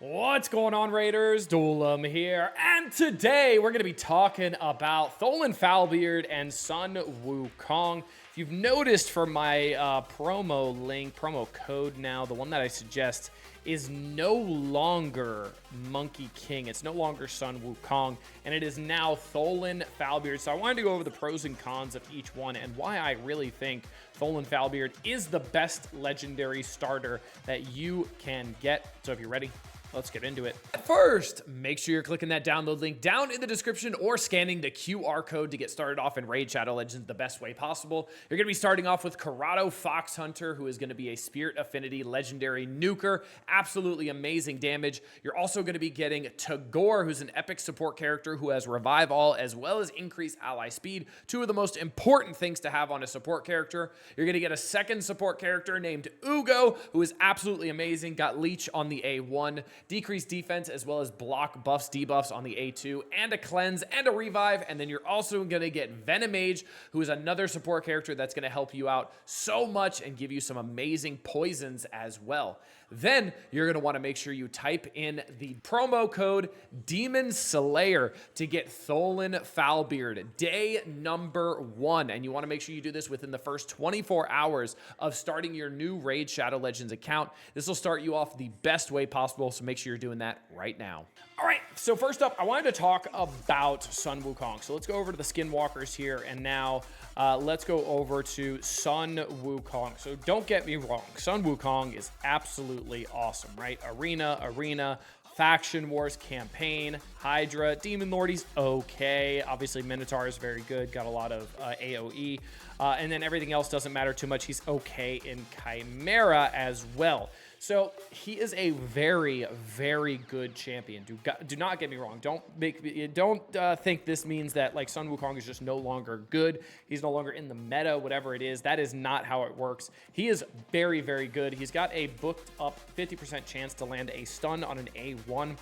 What's going on, Raiders? Tholan here, and today we're going to be talking about Tholan Foulbeard and Sun Wukong. If you've noticed from my promo code now, the one that I suggest is no longer Monkey King. It's no longer Sun Wukong, and it is now Tholan Foulbeard. So I wanted to go over the pros and cons of each one and why I really think Tholan Foulbeard is the best legendary starter that you can get. So if you're ready, let's get into it. First, make sure you're clicking that download link down in the description or scanning the QR code to get started off in Raid Shadow Legends the best way possible. You're going to be starting off with Corrado Foxhunter, who is going to be a Spirit Affinity legendary nuker. Absolutely amazing damage. You're also going to be getting Tagore, who's an epic support character who has Revive All as well as increased ally speed. Two of the most important things to have on a support character. You're going to get a second support character named Ugo, who is absolutely amazing. Got Leech on the A1. Decreased defense as well as block buffs, debuffs on the A2, and a cleanse and a revive. And then you're also going to get Venomage, who is another support character that's going to help you out so much and give you some amazing poisons as well. Then you're going to want to make sure you type in the promo code Demon Slayer to get Tholan Foulbeard day number 1. And you want to make sure you do this within the first 24 hours of starting your new Raid Shadow Legends account. This will start you off the best way possible, so make sure you're doing that right now. All right, so first up, I wanted to talk about Sun Wukong. So let's go over to the Skinwalkers here, and now let's go over to Sun Wukong. So don't get me wrong, Sun Wukong is absolutely awesome, right? Arena, Faction Wars, Campaign, Hydra, Demon Lord, he's okay. Obviously, Minotaur is very good, got a lot of AoE. And then everything else doesn't matter too much. He's okay in Chimera as well. So he is a very, very good champion. Do not get me wrong. Don't think this means that like Sun Wukong is just no longer good. He's no longer in the meta, whatever it is. That is not how it works. He is very, very good. He's got a booked up 50% chance to land a stun on an A1.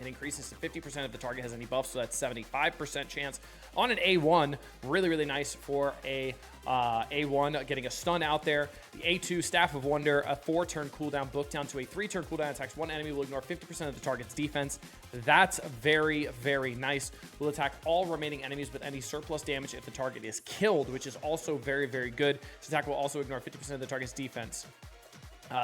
It increases to 50% if the target has any buffs, so that's 75% chance on an A1. Really, really nice for a A1, getting a stun out there. The A2, Staff of Wonder, a 4-turn cooldown, book down to a 3-turn cooldown, attacks one enemy, will ignore 50% of the target's defense. That's very, very nice. Will attack all remaining enemies with any surplus damage if the target is killed, which is also very, very good. This attack will also ignore 50% of the target's defense.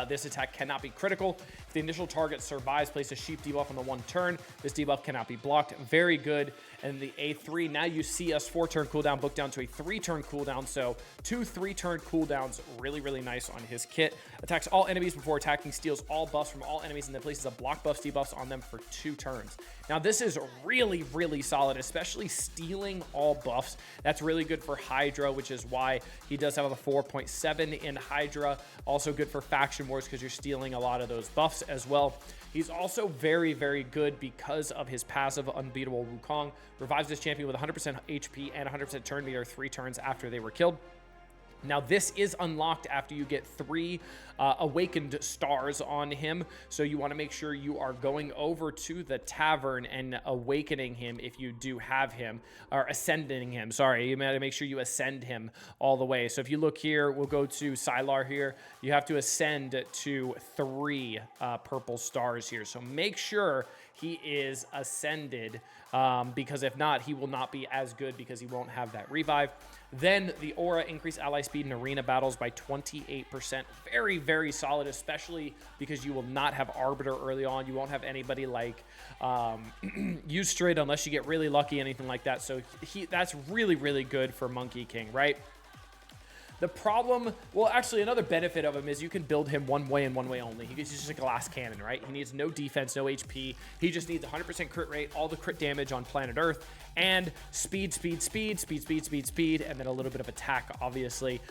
This attack cannot be critical. If the initial target survives, place a sheep debuff on the 1 turn. This debuff cannot be blocked. Very good. And the A3, now you see us 4-turn cooldown, book down to a 3-turn cooldown. So 2 3-turn cooldowns, really, really nice on his kit. Attacks all enemies before attacking, steals all buffs from all enemies, and then places a block buffs, debuffs on them for 2 turns. Now this is really, really solid, especially stealing all buffs. That's really good for Hydra, which is why he does have a 4.7 in Hydra. Also good for Faction Wars because you're stealing a lot of those buffs as well. He's also very, very good because of his passive Unbeatable Wukong. Revives this champion with 100% HP and 100% turn meter 3 turns after they were killed. Now, this is unlocked after you get 3 awakened stars on him. So you want to make sure you are going over to the tavern and awakening him if you do have him, or ascending him. Sorry, you got to make sure you ascend him all the way. So if you look here, we'll go to Sylar here. You have to ascend to 3 purple stars here. So make sure he is ascended, because if not, he will not be as good because he won't have that revive. Then the aura, increase ally speed in arena battles by 28%. Very, very solid, especially because you will not have Arbiter early on. You won't have anybody like Ustrid unless you get really lucky, anything like that. So that's really, really good for Monkey King, right? The problem, well, actually, another benefit of him is you can build him one way and one way only. He's just a glass cannon, right? He needs no defense, no HP. He just needs 100% crit rate, all the crit damage on planet Earth, and speed, and then a little bit of attack, obviously.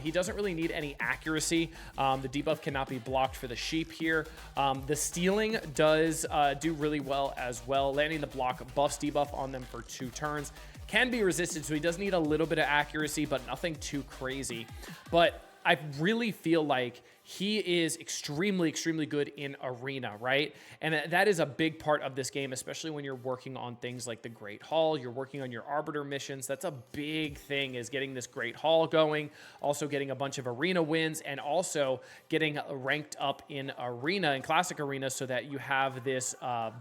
He doesn't really need any accuracy. The debuff cannot be blocked for the sheep here. The stealing does do really well as well. Landing the block buffs debuff on them for 2 turns. Can be resisted, so he does need a little bit of accuracy, but nothing too crazy. But I really feel like he is extremely, extremely good in arena, right? And that is a big part of this game, especially when you're working on things like the Great Hall, you're working on your Arbiter missions. That's a big thing, is getting this Great Hall going, also getting a bunch of arena wins, and also getting ranked up in arena, in classic arena, so that you have this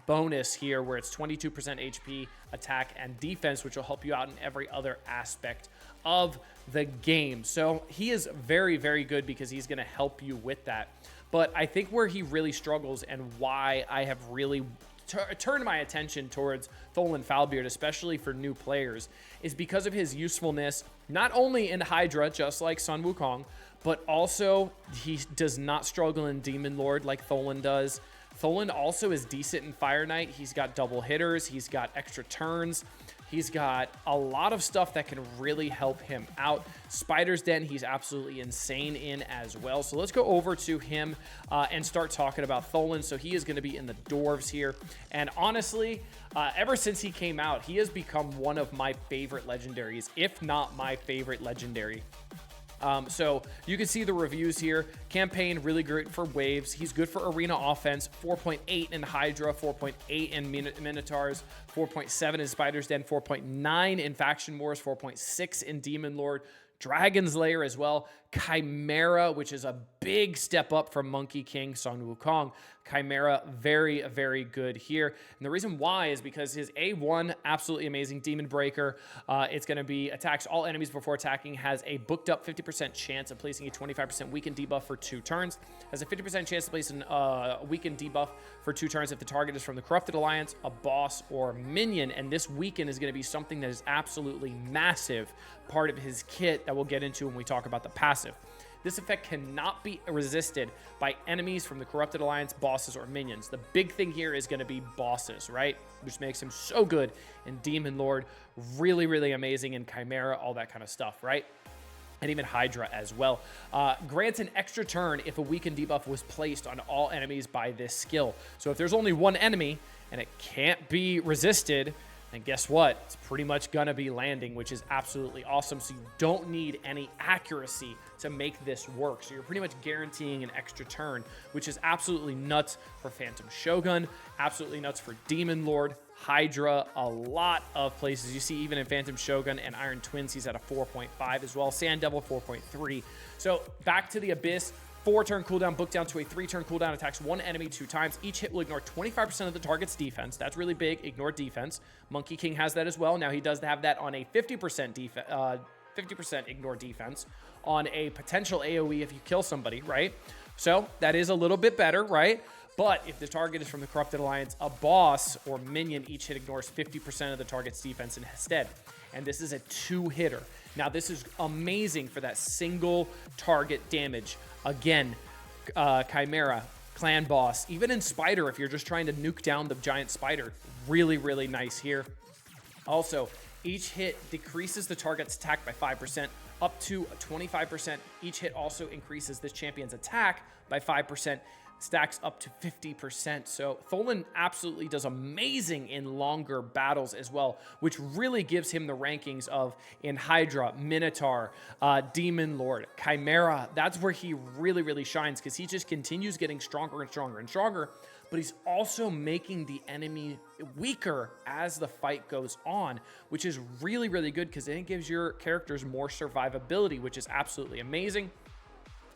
bonus here where it's 22% HP, attack, and defense, which will help you out in every other aspect of the game. So he is very, very good because he's going to help you with that. But I think where he really struggles, and why I have really turned my attention towards Tholan Foulbeard, especially for new players, is because of his usefulness, not only in Hydra, just like Sun Wukong, but also he does not struggle in Demon Lord like Tholan does. Tholan also is decent in Fire Knight. He's got double hitters. He's got extra turns. He's got a lot of stuff that can really help him out. Spider's Den, he's absolutely insane in as well. So let's go over to him and start talking about Tholan. So he is going to be in the Dwarves here. And honestly, ever since he came out, he has become one of my favorite legendaries, if not my favorite legendary. So you can see the reviews here. Campaign, really great for waves. He's good for arena offense. 4.8 in Hydra, 4.8 in Minotaurs, 4.7 in Spider's Den, 4.9 in Faction Wars, 4.6 in Demon Lord. Dragon's Lair as well. Chimera, which is a big step up from Monkey King, Sun Wukong. Chimera, very, very good here. And the reason why is because his A1, absolutely amazing. Demon Breaker. It's going to be attacks all enemies before attacking. Has a booked up 50% chance of placing a 25% weakened debuff for 2 turns. Has a 50% chance to place a weakened debuff for 2 turns if the target is from the Corrupted Alliance, a boss, or minion. And this weaken is going to be something that is absolutely massive part of his kit that we'll get into when we talk about the passive. This effect cannot be resisted by enemies from the Corrupted Alliance, bosses, or minions. The big thing here is going to be bosses, right? Which makes him so good in Demon Lord. Really, really amazing in Chimera, all that kind of stuff, right? And even Hydra as well. Grants an extra turn if a weakened debuff was placed on all enemies by this skill. So if there's only one enemy and it can't be resisted, and guess what? It's pretty much gonna be landing, which is absolutely awesome. So you don't need any accuracy to make this work. So you're pretty much guaranteeing an extra turn, which is absolutely nuts for Phantom Shogun, absolutely nuts for Demon Lord, Hydra, a lot of places. You see even in Phantom Shogun and Iron Twins, he's at a 4.5 as well. Sand Devil, 4.3. So back to the Abyss. 4-turn cooldown, book down to a 3-turn cooldown, attacks 1 enemy 2 times. Each hit will ignore 25% of the target's defense. That's really big, ignore defense. Monkey King has that as well. Now he does have that on a 50% ignore defense on a potential AoE if you kill somebody, right? So that is a little bit better, right? But if the target is from the Corrupted Alliance, a boss or minion, each hit ignores 50% of the target's defense instead. And this is a 2-hitter. Now, this is amazing for that single target damage. Again, Chimera, Clan Boss, even in Spider, if you're just trying to nuke down the giant spider, really, really nice here. Also, each hit decreases the target's attack by 5%, up to 25%. Each hit also increases this champion's attack by 5%. Stacks up to 50%. So Tholan absolutely does amazing in longer battles as well, which really gives him the rankings of in Hydra, Minotaur, Demon Lord, Chimera. That's where he really, really shines, because he just continues getting stronger and stronger and stronger, but he's also making the enemy weaker as the fight goes on, which is really, really good, because then it gives your characters more survivability, which is absolutely amazing.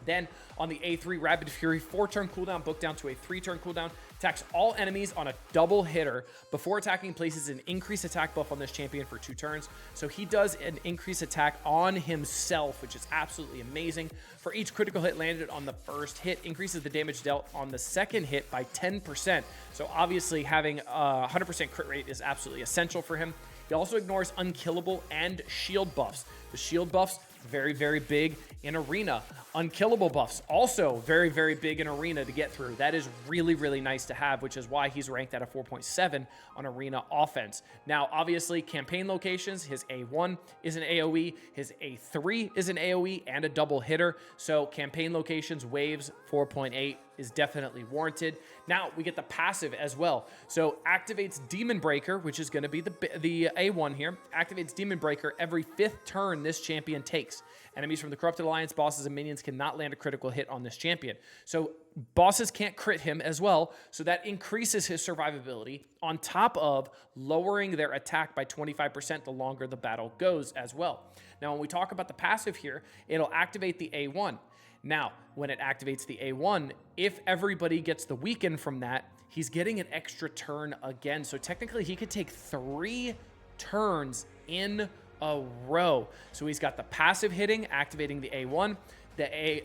Then on the A3, Rapid Fury, 4-turn cooldown, book down to a 3-turn cooldown, attacks all enemies on a double hitter. Before attacking, places an increased attack buff on this champion for 2 turns. So he does an increased attack on himself, which is absolutely amazing. For each critical hit landed on the first hit, increases the damage dealt on the second hit by 10%. So obviously having a 100% crit rate is absolutely essential for him. He also ignores unkillable and shield buffs. The shield buffs, very, very big in arena. Unkillable buffs, also very, very big in arena to get through. That is really, really nice to have, which is why he's ranked at a 4.7 on arena offense. Now, obviously, campaign locations, his A1 is an AoE, his A3 is an AoE and a double hitter. So campaign locations, waves, 4.8 is definitely warranted. Now, we get the passive as well. So activates Demon Breaker, which is going to be the A1 here. Activates Demon Breaker every 5th turn this champion takes. Enemies from the Corrupted Alliance bosses and minions cannot land a critical hit on this champion. So bosses can't crit him as well, so that increases his survivability on top of lowering their attack by 25% the longer the battle goes as well. Now, when we talk about the passive here, it'll activate the A1. Now, when it activates the A1, if everybody gets the weaken from that, he's getting an extra turn again. So technically, he could take 3 turns in a row. So he's got the passive hitting, activating the A1.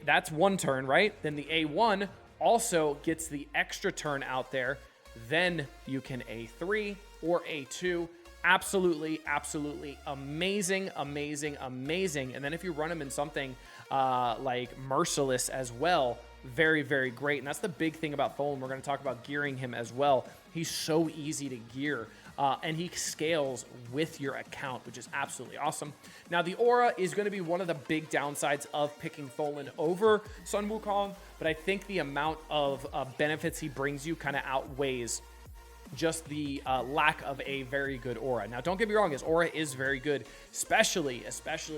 That's 1 turn, right? Then the A1 also gets the extra turn out there. Then you can A3 or A2. Absolutely, absolutely amazing, amazing, amazing. And then if you run him in something like Merciless as well, very, very great. And that's the big thing about Tholan. We're going to talk about gearing him as well. He's so easy to gear. And he scales with your account, which is absolutely awesome. Now, the aura is going to be one of the big downsides of picking Tholan over Sun Wukong, but I think the amount of benefits he brings you kind of outweighs just the lack of a very good aura. Now, don't get me wrong, his aura is very good, especially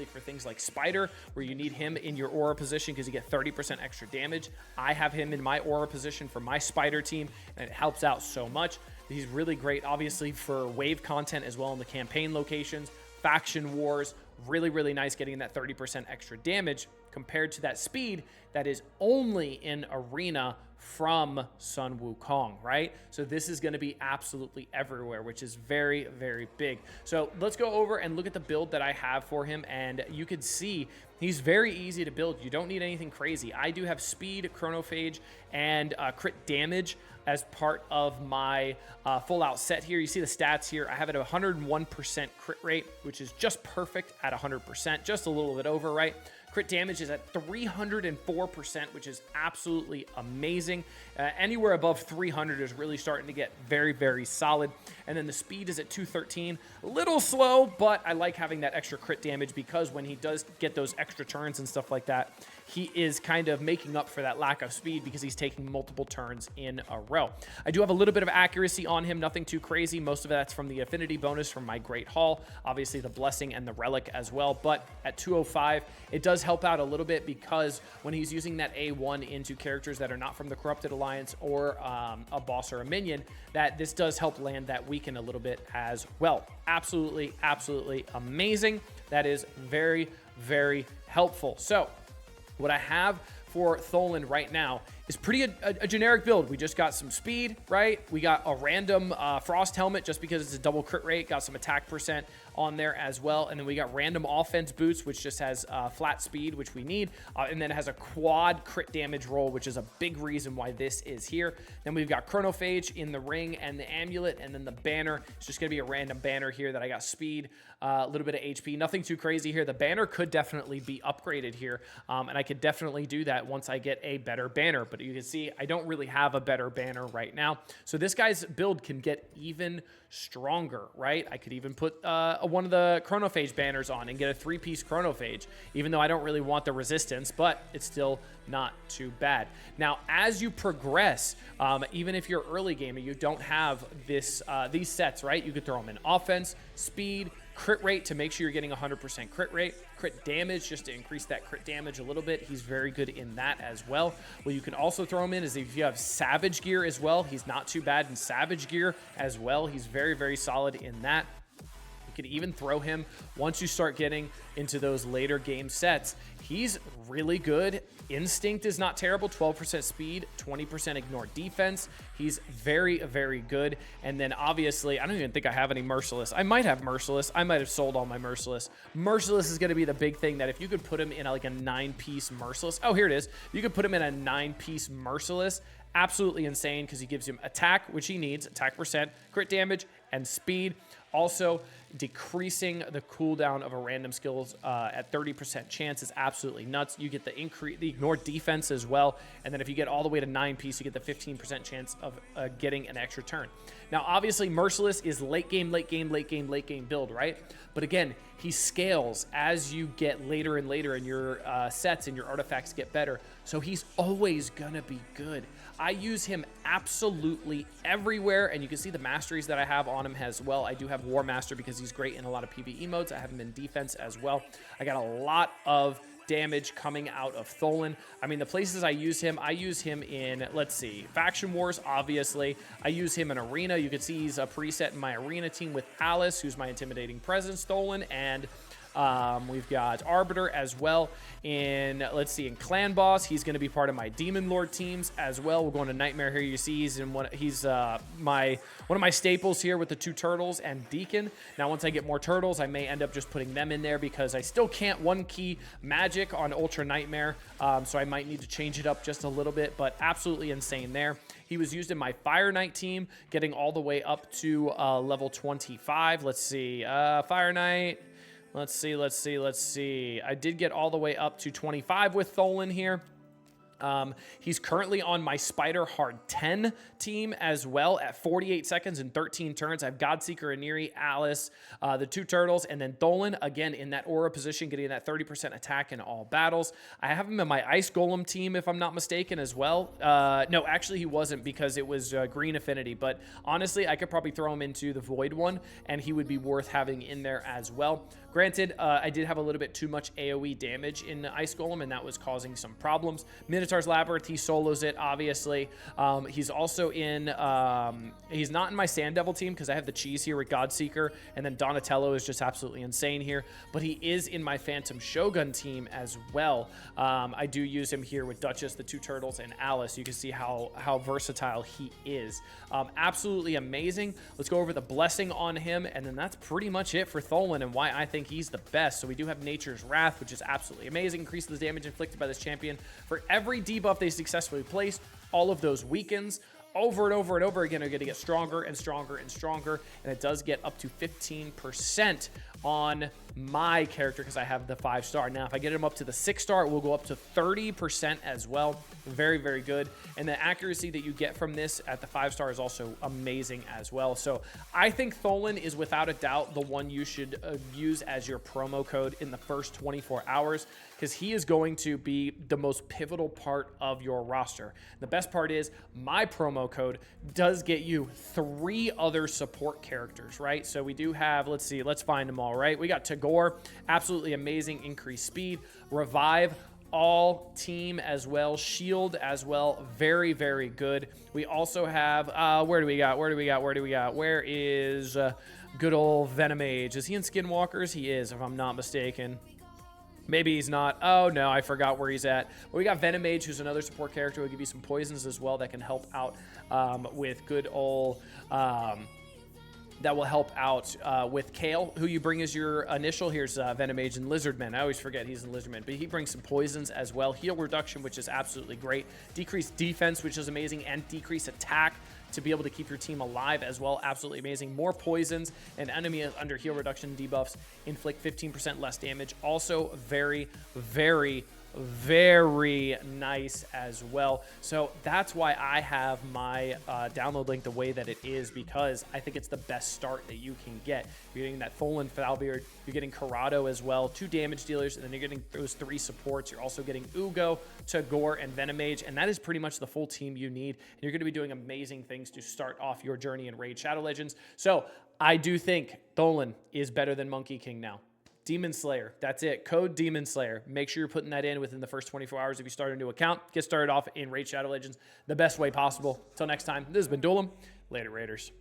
for things like Spider, where you need him in your aura position because you get 30% extra damage. I have him in my aura position for my Spider team, and it helps out so much. He's really great, obviously, for wave content as well in the campaign locations, faction wars. Really, really nice getting that 30% extra damage compared to that speed that is only in arena from Sun Wukong, right? So this is going to be absolutely everywhere, which is very, very big. So let's go over and look at the build that I have for him, and you can see he's very easy to build. You don't need anything crazy. I do have speed, chronophage, and crit damage as part of my full out set here. You see the stats here. I have it at 101% crit rate, which is just perfect at 100%, just a little bit over, right? Crit damage is at 304%, which is absolutely amazing. Anywhere above 300 is really starting to get very, very solid. And then the speed is at 213. A little slow, but I like having that extra crit damage because when he does get those extra turns and stuff like that, he is kind of making up for that lack of speed because he's taking multiple turns in a row. I do have a little bit of accuracy on him, nothing too crazy. Most of that's from the affinity bonus from my Great Hall, obviously the blessing and the relic as well. But at 205, it does help out a little bit because when he's using that A1 into characters that are not from the Corrupted Alliance or a boss or a minion, that this does help land that weaken a little bit as well. Absolutely, absolutely amazing. That is very, very helpful. So what I have for Tholan right now is pretty a generic build. We just got some speed, right? We got a random frost helmet just because it's a double crit rate, got some attack percent on there as well. And then we got random offense boots, which just has flat speed, which we need. And then it has a quad crit damage roll, which is a big reason why this is here. Then we've got chronophage in the ring and the amulet, and then the banner. It's just gonna be a random banner here that I got speed, a little bit of HP, nothing too crazy here. The banner could definitely be upgraded here, and I could definitely do that once I get a better banner. But you can see I don't really have a better banner right now. So this guy's build can get even stronger, right? I could even put one of the chronophage banners on and get a 3-piece chronophage, even though I don't really want the resistance, but it's still not too bad. Now, as you progress, even if you're early game and you don't have this these sets, right? You could throw them in offense, speed, crit rate to make sure you're getting 100% crit rate, crit damage just to increase that crit damage a little bit. He's very good in that as well. What you can also throw him in is if you have Savage Gear as well. He's not too bad in Savage Gear as well. He's very, very solid in that. You can even throw him once you start getting into those later game sets. He's really good. Instinct is not terrible, 12% speed, 20% ignore defense. He's very, very good. And then obviously, I don't even think I have any Merciless. I might have Merciless. I might have sold all my Merciless. Merciless is going to be the big thing that if you could put him in like a 9-piece Merciless. Oh, here it is. You could put him in a 9-piece Merciless. Absolutely insane because he gives him attack, which he needs, attack percent, crit damage, and speed. Also, decreasing the cooldown of a random skills at 30% chance is absolutely nuts. You get the ignore defense as well. And then if you get all the way to 9-piece, you get the 15% chance of getting an extra turn. Now, obviously, Merciless is late game build, right? But again, he scales as you get later and later, and your sets and your artifacts get better. So he's always gonna be good. I use him absolutely everywhere, and you can see the masteries that I have on him as well. I do have War Master because he's great in a lot of PvE modes. I have him in defense as well. I got a lot of damage coming out of Tholan. I mean, the places I use him in, let's see, Faction Wars, obviously. I use him in Arena. You can see he's a preset in my Arena team with Alice, who's my intimidating presence, Tholan, and we've got Arbiter as well in, let's see, in Clan Boss. He's going to be part of my Demon Lord teams as well. We're going to Nightmare here. You see he's one of my staples here with the 2 turtles and Deacon. Now, once I get more turtles, I may end up just putting them in there because I still can't 1-key magic on Ultra Nightmare. So I might need to change it up just a little bit, but absolutely insane there. He was used in my Fire Knight team, getting all the way up to level 25. Let's see, Fire Knight. Let's see. I did get all the way up to 25 with Tholan here. He's currently on my Spider Hard 10 team as well at 48 seconds and 13 turns. I have Godseeker, Aniri, Alice, the 2 turtles, and then Tholan, again, in that aura position, getting that 30% attack in all battles. I have him in my Ice Golem team, if I'm not mistaken, as well. No, actually, he wasn't because it was green affinity, but honestly, I could probably throw him into the Void one, and he would be worth having in there as well. Granted, I did have a little bit too much AoE damage in the Ice Golem, and that was causing some problems. Minotaur's Labyrinth, he solos it, obviously. He's also in, he's not in my Sand Devil team because I have the cheese here with Godseeker, and then Donatello is just absolutely insane here, but he is in my Phantom Shogun team as well. I do use him here with Duchess, the 2 turtles, and Alice. You can see how versatile he is. Absolutely amazing. Let's go over the blessing on him, and then that's pretty much it for Tholan and why I think he's the best. So we do have Nature's Wrath, which is absolutely amazing. Increases the damage inflicted by this champion for every debuff they successfully placed. All of those weakens over and over and over again are going to get stronger and stronger and stronger, and it does get up to 15% on my character because I have the 5-star. Now, if I get him up to the 6-star, it will go up to 30% as well. Very, very good. And the accuracy that you get from this at the 5-star is also amazing as well. So I think Tholan is without a doubt the one you should use as your promo code in the first 24 hours because he is going to be the most pivotal part of your roster. The best part is my promo code does get you 3 other support characters, right? So we do have, let's see, let's find them all, right? We got Tagore, absolutely amazing, increased speed, revive, all team as well, shield as well, very, very good. We also have, where is good old Venomage? Is he in Skinwalkers? He is, if I'm not mistaken. Maybe he's not. Oh, no, I forgot where he's at. But we got Venomage, who's another support character. We'll give you some poisons as well that can help out with good old... that will help out with Kale, who you bring as your initial. Here's Venomage and Lizardman. I always forget he's in Lizardman, but he brings some poisons as well. Heal reduction, which is absolutely great. Decreased defense, which is amazing, and decreased attack to be able to keep your team alive as well. Absolutely amazing. More poisons and enemy under heal reduction debuffs inflict 15% less damage. Also very, very, very nice as well. So that's why I have my download link the way that it is, because I think it's the best start that you can get. You're getting that Tholan Foulbeard, you're getting Corrado as well, 2 damage dealers, and then you're getting those 3 supports. You're also getting Ugo, Tagore, and Venomage, and that is pretty much the full team you need. And you're going to be doing amazing things to start off your journey in Raid Shadow Legends. So I do think Tholan is better than Monkey King now. Demon Slayer, that's it. Code Demon Slayer. Make sure you're putting that in within the first 24 hours if you start a new account. Get started off in Raid Shadow Legends the best way possible. Until next time, this has been Tholan. Later, Raiders.